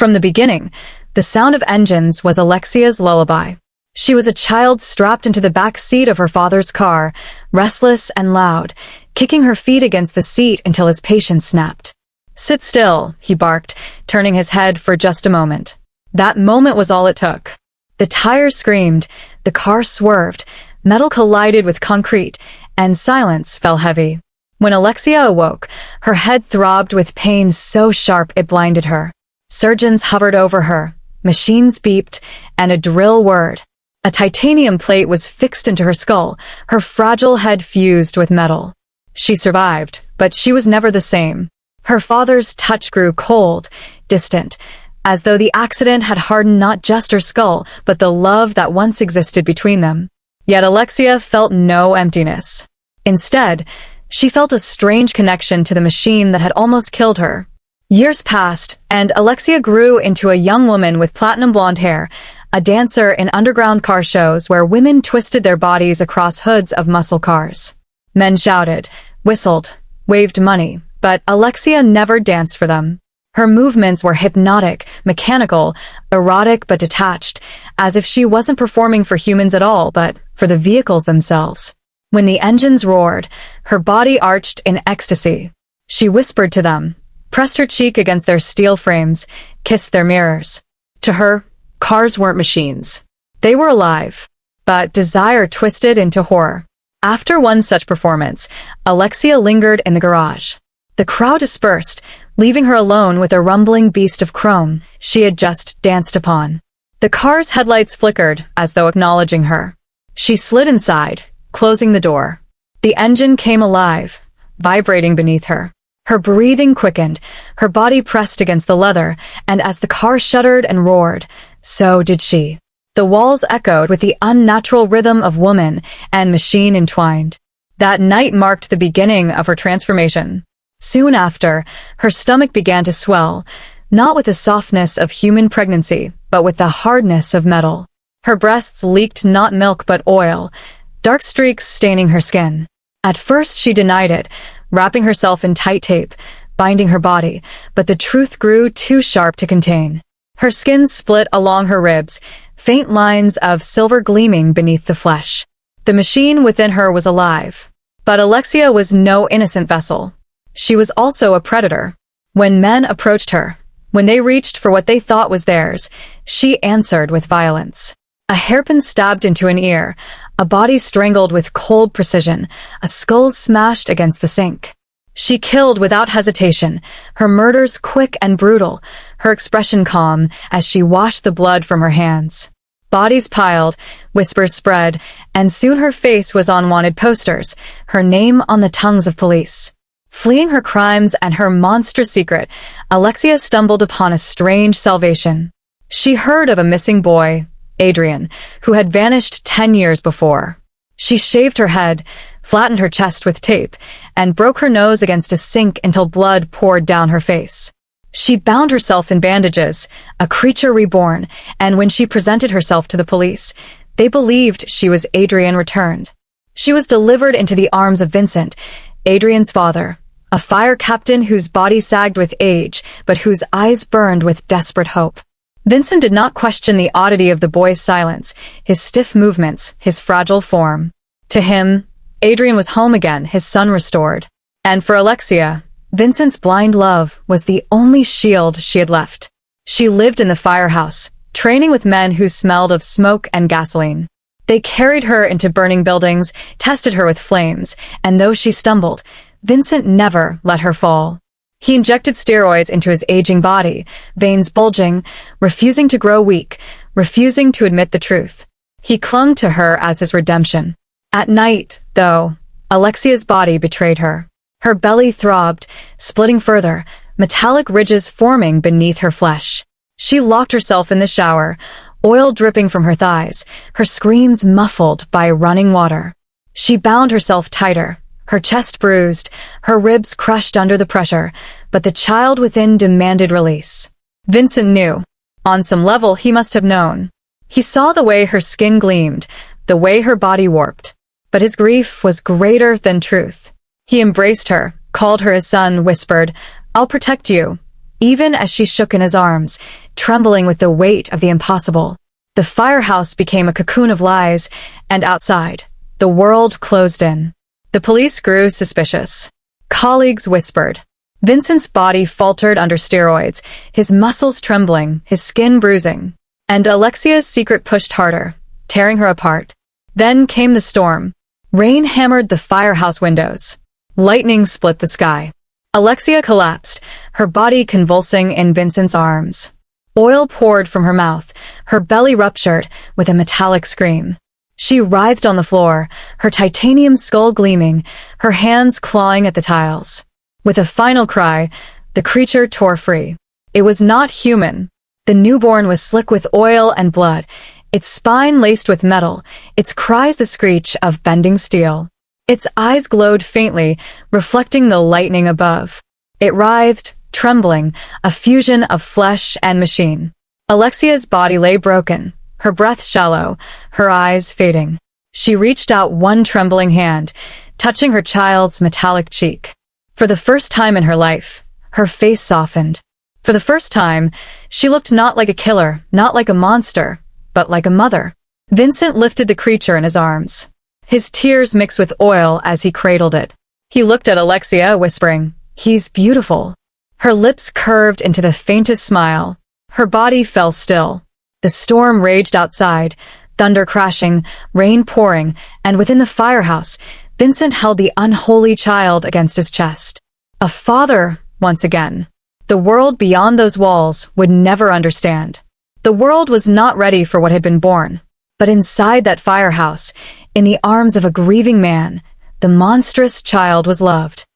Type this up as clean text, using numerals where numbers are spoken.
From the beginning, the sound of engines was Alexia's lullaby. She was a child strapped into the back seat of her father's car, restless and loud, kicking her feet against the seat until his patience snapped. "Sit still," he barked, turning his head for just a moment. That moment was all it took. The tires screamed, the car swerved, metal collided with concrete, and silence fell heavy. When Alexia awoke, her head throbbed with pain so sharp it blinded her. Surgeons hovered over her, machines beeped, and a drill whirred. A titanium plate was fixed into her skull, her fragile head fused with metal. She survived, but she was never the same. Her father's touch grew cold, distant, as though the accident had hardened not just her skull, but the love that once existed between them. Yet Alexia felt no emptiness. Instead, she felt a strange connection to the machine that had almost killed her. Years passed, and Alexia grew into a young woman with platinum blonde hair, a dancer in underground car shows where women twisted their bodies across hoods of muscle cars. Men shouted, whistled, waved money, but Alexia never danced for them. Her movements were hypnotic, mechanical, erotic but detached, as if she wasn't performing for humans at all, but for the vehicles themselves. When the engines roared, her body arched in ecstasy. She whispered to them, pressed her cheek against their steel frames, kissed their mirrors. To her, cars weren't machines. They were alive. But desire twisted into horror. After one such performance, Alexia lingered in the garage. The crowd dispersed, leaving her alone with a rumbling beast of chrome she had just danced upon. The car's headlights flickered as though acknowledging her. She slid inside, closing the door. The engine came alive, vibrating beneath her. Her breathing quickened, her body pressed against the leather, and as the car shuddered and roared, so did she. The walls echoed with the unnatural rhythm of woman and machine entwined. That night marked the beginning of her transformation. Soon after, her stomach began to swell, not with the softness of human pregnancy, but with the hardness of metal. Her breasts leaked not milk but oil, dark streaks staining her skin. At first she denied it, wrapping herself in tight tape, binding her body, but the truth grew too sharp to contain. Her skin split along her ribs, faint lines of silver gleaming beneath the flesh. The machine within her was alive. But Alexia was no innocent vessel. She was also a predator. When men approached her, when they reached for what they thought was theirs, she answered with violence. A hairpin stabbed into an ear, a body strangled with cold precision, a skull smashed against the sink. She killed without hesitation, her murders quick and brutal, her expression calm as she washed the blood from her hands. Bodies piled, whispers spread, and soon her face was on wanted posters, her name on the tongues of police. Fleeing her crimes and her monstrous secret, Alexia stumbled upon a strange salvation. She heard of a missing boy, Adrian, who had vanished 10 years before. She shaved her head, flattened her chest with tape, and broke her nose against a sink until blood poured down her face. She bound herself in bandages, a creature reborn, and when she presented herself to the police, they believed she was Adrian returned. She was delivered into the arms of Vincent, Adrian's father, a fire captain whose body sagged with age, but whose eyes burned with desperate hope. Vincent did not question the oddity of the boy's silence, his stiff movements, his fragile form. To him, Adrian was home again, his son restored. And for Alexia, Vincent's blind love was the only shield she had left. She lived in the firehouse, training with men who smelled of smoke and gasoline. They carried her into burning buildings, tested her with flames, and though she stumbled, Vincent never let her fall. He injected steroids into his aging body, veins bulging, refusing to grow weak, refusing to admit the truth. He clung to her as his redemption. At night, though, Alexia's body betrayed her. Her belly throbbed, splitting further, metallic ridges forming beneath her flesh. She locked herself in the shower, oil dripping from her thighs, her screams muffled by running water. She bound herself tighter, her chest bruised, her ribs crushed under the pressure, but the child within demanded release. Vincent knew. On some level, he must have known. He saw the way her skin gleamed, the way her body warped. But his grief was greater than truth. He embraced her, called her his son, whispered, "I'll protect you." Even as she shook in his arms, trembling with the weight of the impossible. The firehouse became a cocoon of lies, and outside, the world closed in. The police grew suspicious. Colleagues whispered. Vincent's body faltered under steroids, his muscles trembling, his skin bruising. And Alexia's secret pushed harder, tearing her apart. Then came the storm. Rain hammered the firehouse windows. Lightning split the sky. Alexia collapsed, her body convulsing in Vincent's arms. Oil poured from her mouth, her belly ruptured with a metallic scream. She writhed on the floor, her titanium skull gleaming, her hands clawing at the tiles. With a final cry, the creature tore free. It was not human. The newborn was slick with oil and blood, its spine laced with metal, its cries the screech of bending steel. Its eyes glowed faintly, reflecting the lightning above. It writhed, trembling, a fusion of flesh and machine. Alexia's body lay broken, her breath shallow, her eyes fading. She reached out one trembling hand, touching her child's metallic cheek. For the first time in her life, her face softened. For the first time, she looked not like a killer, not like a monster, but like a mother. Vincent lifted the creature in his arms. His tears mixed with oil as he cradled it. He looked at Alexia, whispering, "He's beautiful." Her lips curved into the faintest smile. Her body fell still. The storm raged outside, thunder crashing, rain pouring, and within the firehouse, Vincent held the unholy child against his chest. A father, once again. The world beyond those walls would never understand. The world was not ready for what had been born. But inside that firehouse, in the arms of a grieving man, the monstrous child was loved.